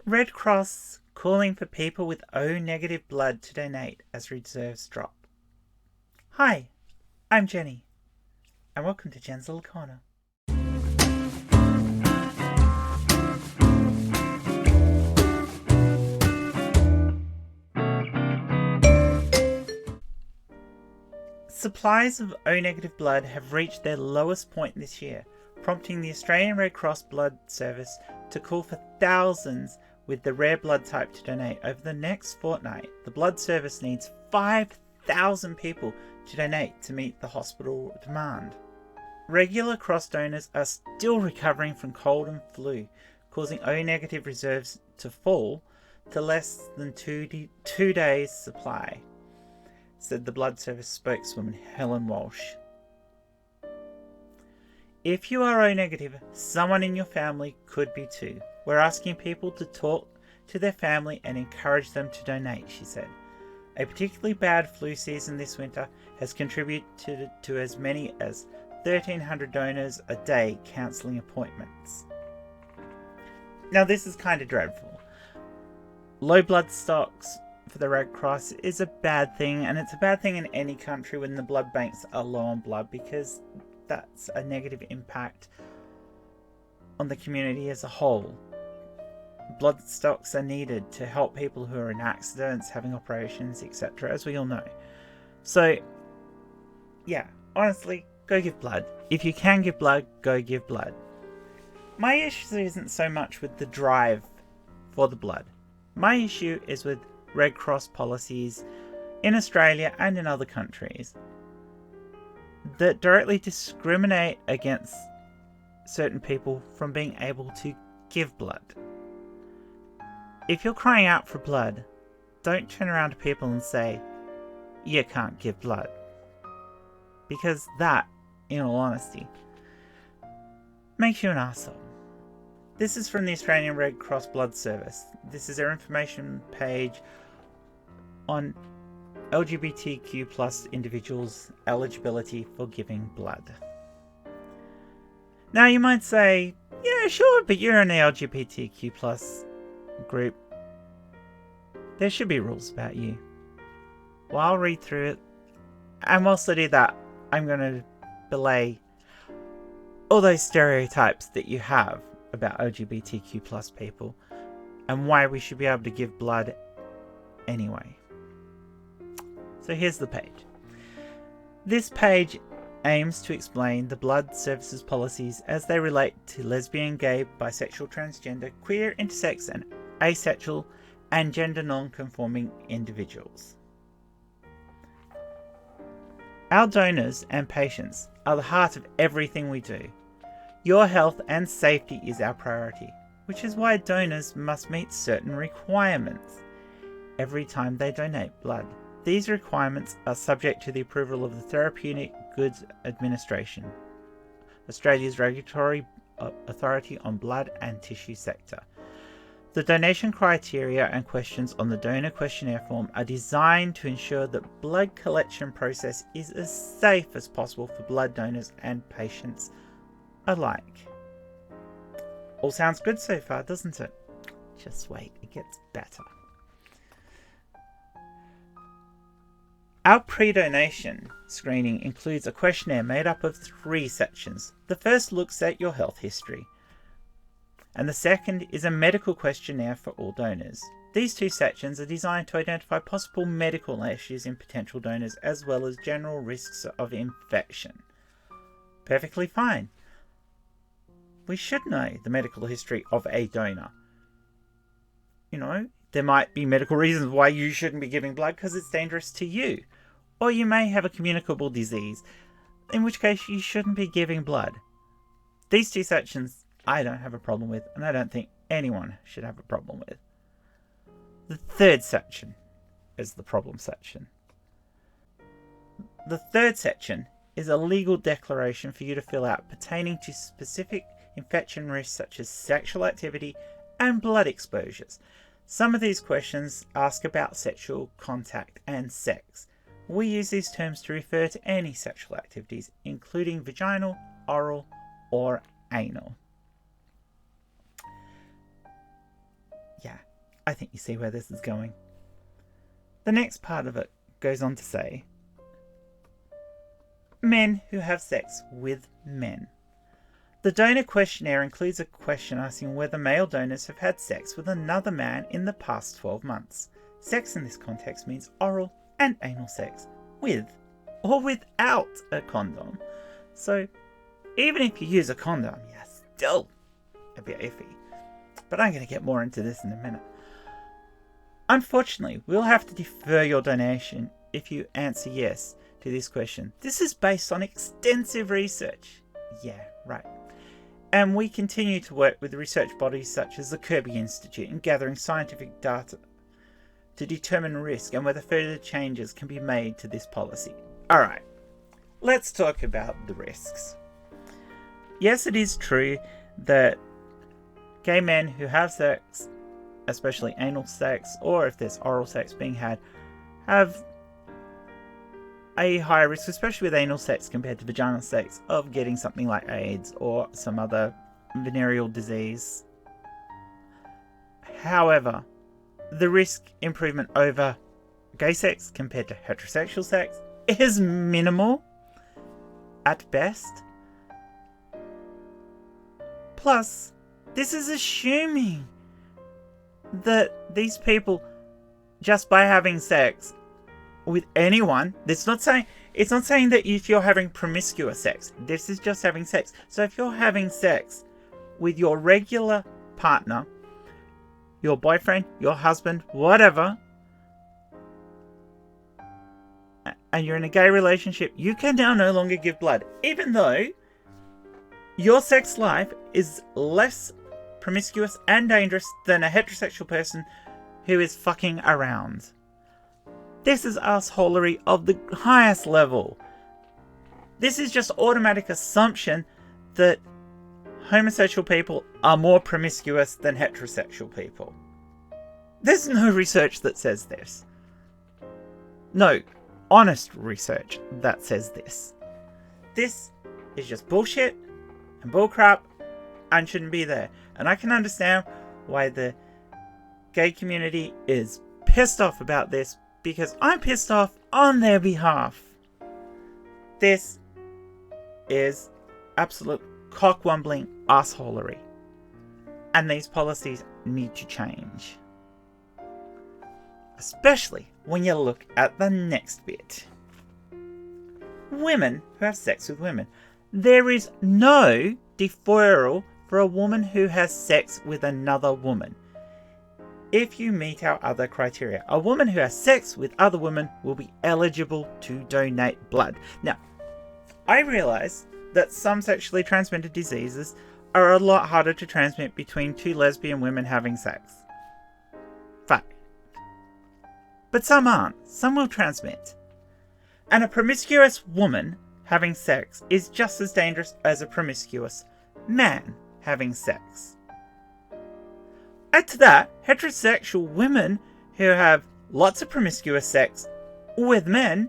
Red Cross calling for people with O negative blood to donate as reserves drop. Hi, I'm Jenny, and welcome to Jen's Little Corner. Supplies of O negative blood have reached their lowest point this year, prompting the Australian Red Cross Blood Service to call for thousands with the rare blood type to donate. Over the next fortnight, the Blood Service needs 5,000 people to donate to meet the hospital demand. Regular cross donors are still recovering from cold and flu, causing O negative reserves to fall to less than 2 days' supply, said the Blood Service spokeswoman Helen Walsh. If you are O negative, someone in your family could be too. We're asking people to talk to their family and encourage them to donate, she said. A particularly bad flu season this winter has contributed to as many as 1,300 donors a day cancelling appointments. Now this is kind of dreadful. Low blood stocks for the Red Cross is a bad thing, and it's a bad thing in any country when the blood banks are low on blood, because that's a negative impact on the community as a whole. Blood stocks are needed to help people who are in accidents, having operations, etc., as we all know. So, yeah, honestly, go give blood. If you can give blood, go give blood. My issue isn't so much with the drive for the blood. My issue is with Red Cross policies in Australia and in other countries that directly discriminate against certain people from being able to give blood. If you're crying out for blood, don't turn around to people and say, you can't give blood. Because that, in all honesty, makes you an arsehole. This is from the Australian Red Cross Blood Service. This is their information page on LGBTQ plus individuals' eligibility for giving blood. Now you might say, yeah, sure, but you're in the LGBTQ plus group. There should be rules about you. Well, I'll read through it. And whilst I do that, I'm going to belay all those stereotypes that you have about LGBTQ plus people and why we should be able to give blood anyway. So here's the page. This page aims to explain the Blood Services policies as they relate to lesbian, gay, bisexual, transgender, queer, intersex and asexual and gender non-conforming individuals. Our donors and patients are the heart of everything we do. Your health and safety is our priority, which is why donors must meet certain requirements every time they donate blood. These requirements are subject to the approval of the Therapeutic Goods Administration, Australia's regulatory authority on blood and tissue sector. The donation criteria and questions on the donor questionnaire form are designed to ensure that blood collection process is as safe as possible for blood donors and patients alike. All sounds good so far, doesn't it? Just wait, it gets better. Our pre-donation screening includes a questionnaire made up of 3 sections. The first looks at your health history, and the second is a medical questionnaire for all donors. These 2 sections are designed to identify possible medical issues in potential donors as well as general risks of infection. Perfectly fine. We should know the medical history of a donor. You know, there might be medical reasons why you shouldn't be giving blood because it's dangerous to you. Or you may have a communicable disease, in which case you shouldn't be giving blood. These 2 sections I don't have a problem with, and I don't think anyone should have a problem with. The third section is the problem section. The third section is a legal declaration for you to fill out pertaining to specific infection risks such as sexual activity and blood exposures. Some of these questions ask about sexual contact and sex. We use these terms to refer to any sexual activities, including vaginal, oral, or anal. Yeah, I think you see where this is going. The next part of it goes on to say, men who have sex with men. The donor questionnaire includes a question asking whether male donors have had sex with another man in the past 12 months. Sex in this context means oral and anal sex, with or without a condom. So, even if you use a condom, you're still a bit iffy. But I'm going to get more into this in a minute. Unfortunately, we'll have to defer your donation if you answer yes to this question. This is based on extensive research. Yeah, right. And we continue to work with research bodies such as the Kirby Institute in gathering scientific data to determine risk and whether further changes can be made to this policy. Alright, let's talk about the risks. Yes, it is true that gay men who have sex, especially anal sex, or if there's oral sex being had, have a higher risk, especially with anal sex compared to vaginal sex, of getting something like AIDS or some other venereal disease. However, the risk improvement over gay sex compared to heterosexual sex is minimal at best. Plus, this is assuming that these people, just by having sex with anyone, it's not saying that if you're having promiscuous sex, this is just having sex. So if you're having sex with your regular partner, your boyfriend, your husband, whatever, and you're in a gay relationship, you can now no longer give blood, even though your sex life is less promiscuous and dangerous than a heterosexual person who is fucking around. This is assholery of the highest level. This is just automatic assumption that homosexual people are more promiscuous than heterosexual people. There's no research that says this. No honest research that says this. This is just bullshit and bullcrap and shouldn't be there. And I can understand why the gay community is pissed off about this, because I'm pissed off on their behalf. This is absolute cock-wumbling assholery. And these policies need to change. Especially when you look at the next bit. Women who have sex with women. There is no deferral for a woman who has sex with another woman. If you meet our other criteria, a woman who has sex with other women will be eligible to donate blood. Now, I realise that some sexually transmitted diseases are a lot harder to transmit between two lesbian women having sex. Fact. But some aren't. Some will transmit. And a promiscuous woman having sex is just as dangerous as a promiscuous man having sex. Add to that, heterosexual women who have lots of promiscuous sex with men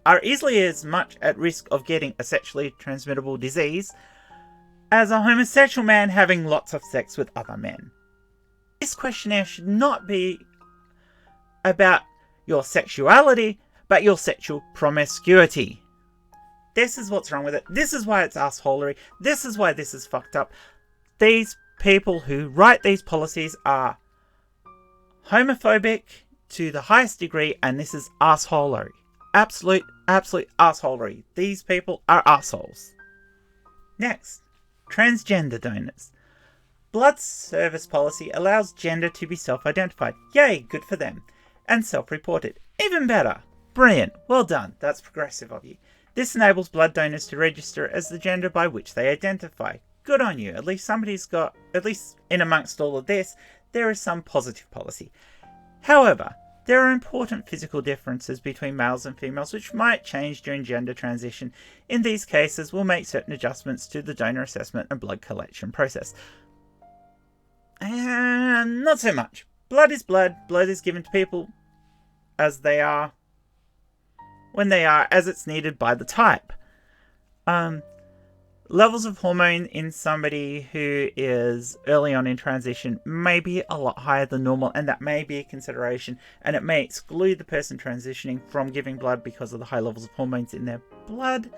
are easily as much at risk of getting a sexually transmittable disease as a homosexual man having lots of sex with other men. This questionnaire should not be about your sexuality, but your sexual promiscuity. This is what's wrong with it. This is why it's assholery. This is why this is fucked up. These people who write these policies are homophobic to the highest degree, and this is assholery. Absolute assholery. These people are assholes. Next, transgender donors. Blood service policy allows gender to be self-identified. Yay, good for them. And self-reported. Even better. Brilliant. Well done. That's progressive of you. This enables blood donors to register as the gender by which they identify. Good on you. At least somebody's got, at least in amongst all of this, there is some positive policy. However, there are important physical differences between males and females which might change during gender transition. In these cases, we'll make certain adjustments to the donor assessment and blood collection process. And not so much. Blood is blood. Blood is given to people as they are, when they are, as it's needed by the type. Levels of hormone in somebody who is early on in transition may be a lot higher than normal, and that may be a consideration, and it may exclude the person transitioning from giving blood because of the high levels of hormones in their blood,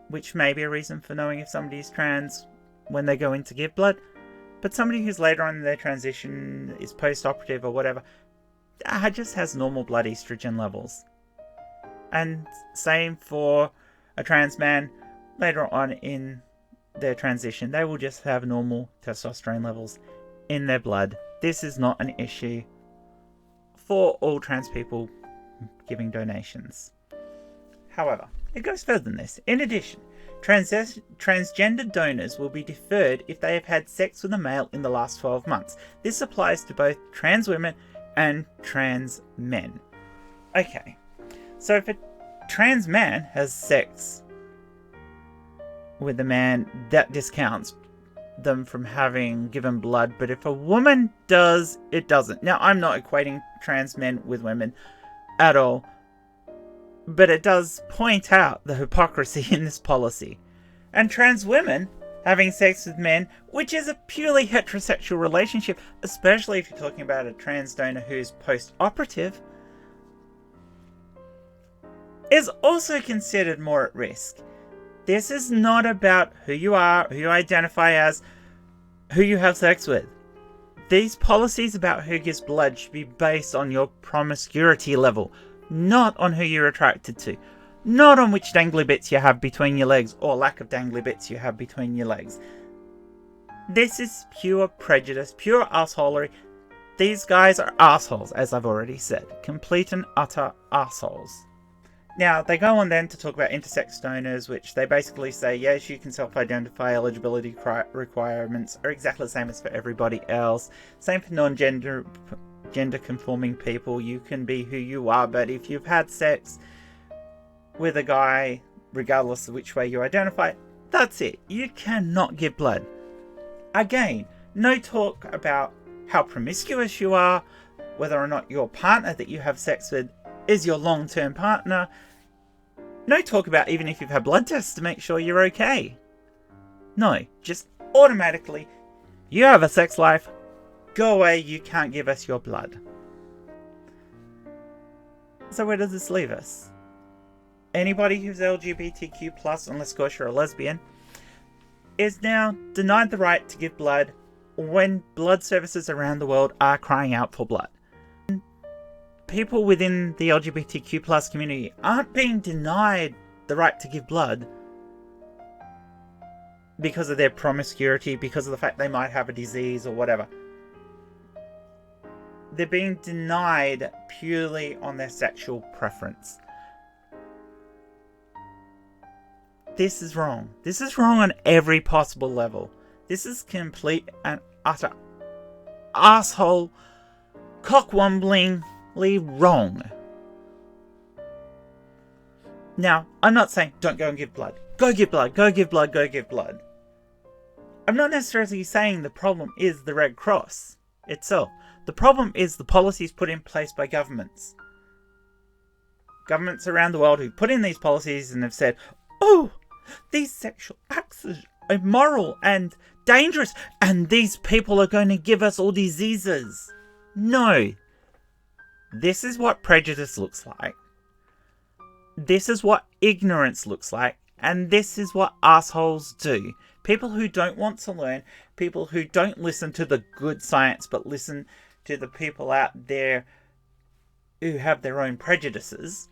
which may be a reason for knowing if somebody is trans when they go in to give blood. But somebody who's later on in their transition, is post-operative or whatever, just has normal blood estrogen levels. And same for a trans man later on in their transition. They will just have normal testosterone levels in their blood. This is not an issue for all trans people giving donations. However, it goes further than this. In addition, transgender donors will be deferred if they have had sex with a male in the last 12 months. This applies to both trans women and trans men. Okay, so if a trans man has sex with a man, that discounts them from having given blood, but if a woman does, it doesn't. Now, I'm not equating trans men with women at all, but it does point out the hypocrisy in this policy. And trans women having sex with men, which is a purely heterosexual relationship, especially if you're talking about a trans donor who's post-operative, is also considered more at risk. This is not about who you are, who you identify as, who you have sex with. These policies about who gives blood should be based on your promiscuity level, not on who you're attracted to, not on which dangly bits you have between your legs or lack of dangly bits you have between your legs. This is pure prejudice, pure assholery. These guys are assholes, as I've already said. Complete and utter assholes. Now, they go on then to talk about intersex donors, which they basically say, yes, you can self-identify. Eligibility requirements are exactly the same as for everybody else. Same for non-gender conforming people. You can be who you are, but if you've had sex with a guy, regardless of which way you identify, that's it. You cannot give blood. Again, no talk about how promiscuous you are, whether or not your partner that you have sex with is your long-term partner. No talk about even if you've had blood tests to make sure you're okay. No, just automatically, you have a sex life, go away, you can't give us your blood. So where does this leave us? Anybody who's LGBTQ+, unless of course you're a lesbian, is now denied the right to give blood when blood services around the world are crying out for blood. People within the LGBTQ+ community aren't being denied the right to give blood because of their promiscuity, because of the fact they might have a disease or whatever. They're being denied purely on their sexual preference. This is wrong. This is wrong on every possible level. This is complete and utter asshole, cock-womblingly wrong. Now, I'm not saying don't go and give blood. Go give blood, go give blood, go give blood. I'm not necessarily saying the problem is the Red Cross itself. The problem is the policies put in place by governments. Governments around the world who put in these policies and have said, oh, these sexual acts are immoral and dangerous, and these people are going to give us all diseases. No. This is what prejudice looks like. This is what ignorance looks like. And this is what assholes do. People who don't want to learn, people who don't listen to the good science, but listen to the people out there who have their own prejudices.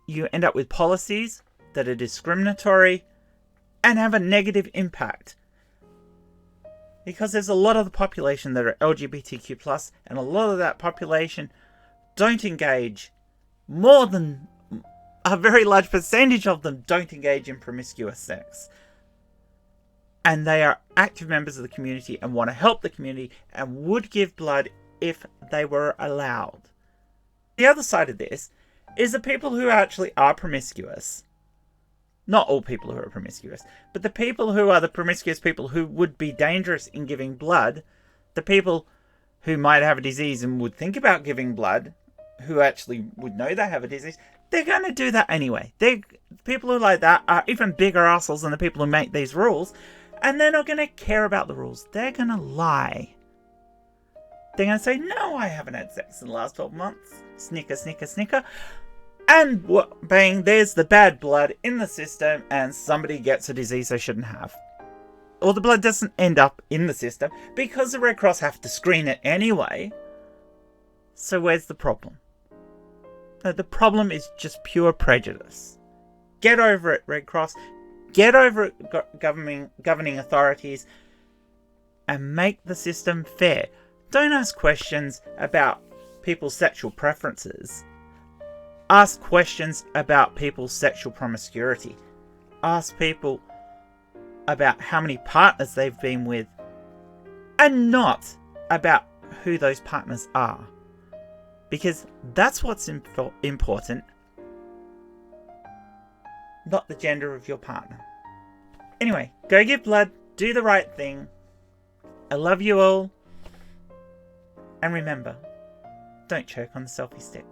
You end up with policies that are discriminatory and have a negative impact. Because there's a lot of the population that are LGBTQ+, and a lot of that population don't engage. More than a very large percentage of them don't engage in promiscuous sex. And they are active members of the community and want to help the community and would give blood if they were allowed. The other side of this is the people who actually are promiscuous. Not all people who are promiscuous, but the people who are the promiscuous people who would be dangerous in giving blood, the people who might have a disease and would think about giving blood, who actually would know they have a disease, they're going to do that anyway. People who are like that are even bigger assholes than the people who make these rules, and they're not going to care about the rules. They're going to lie. They're going to say, no, I haven't had sex in the last 12 months. Snicker, snicker, snicker. And bang, there's the bad blood in the system, and somebody gets a disease they shouldn't have. Or the blood doesn't end up in the system because the Red Cross have to screen it anyway. So where's the problem? No, the problem is just pure prejudice. Get over it, Red Cross. Get over it, governing authorities, and make the system fair. Don't ask questions about people's sexual preferences. Ask questions about people's sexual promiscuity. Ask people about how many partners they've been with, and not about who those partners are. Because that's what's important, not the gender of your partner. Anyway, go give blood, do the right thing. I love you all. And remember, don't choke on the selfie stick.